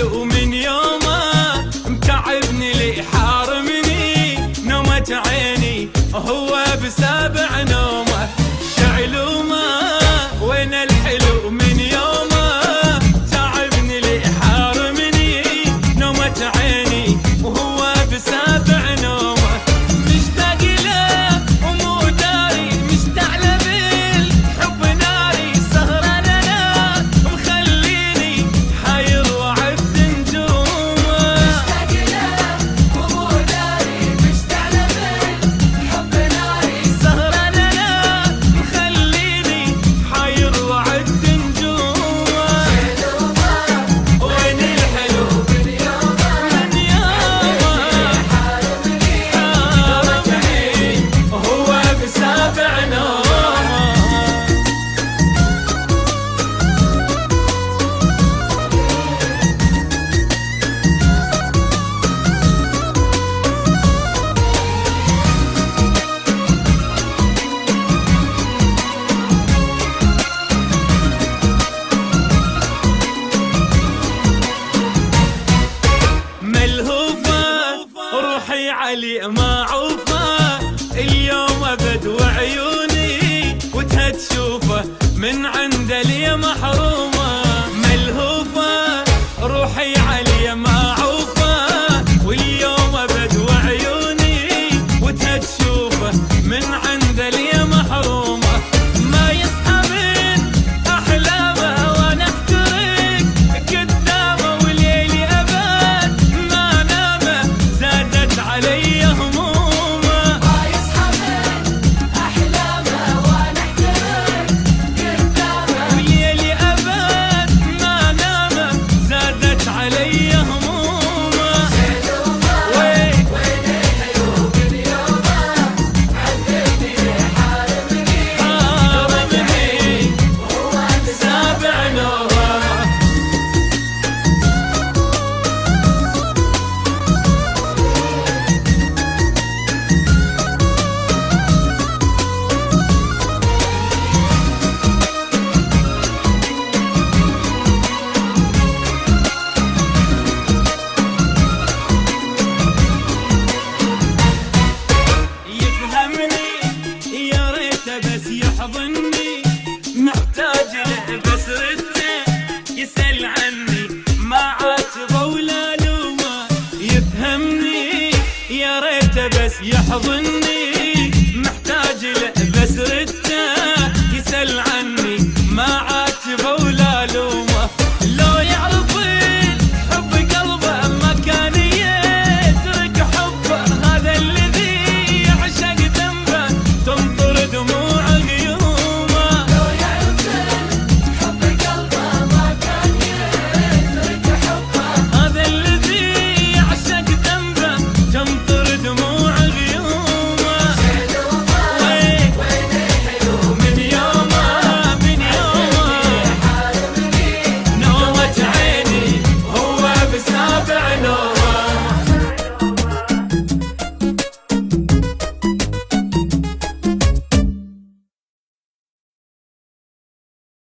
الحلو من يومه متعبني لي حارمني نومة عيني هو بسابع نومه شعلومه. وين الحلو من يومه تعبني لي حارمني نومة عيني وهو بسابع نومه. مشتاق له ومو داري مشتعل بالحب ناري سهرة لنا مخليني حاير وعبد نجومه. مشتاق له ومو داري مشتعل بالحب ناري سهرة لنا مخليني حاير وعبد نجومه. وين الحلو من يومه من يومه حارمني وهو بسابع نومه. ملهوفة روحي علي معوفة اليوم ابد وعيوني وتها تشوفه من عند لي محرومة. ملهوفة روحي علي معوفة واليوم ابد وعيوني وتها تشوفه من عند لي محرومة. ما يصحى من احلامه وانا احترق قدامه وليلي ابد ما نامه زادت علي همومه. ما يصحى من أحلامه وأنا أحترق قدامه وليلي ابد ما نامه زادت علي همومه. وين وين الحلو من يومه عذبني حارمني حارمني وهو سابع نومه. يفهمني يا ريته بس يحضني محتاج له بس رده يسأل عني ما عاتبه ولا لومه. يفهمني يا ريته بس يحضني محتاج له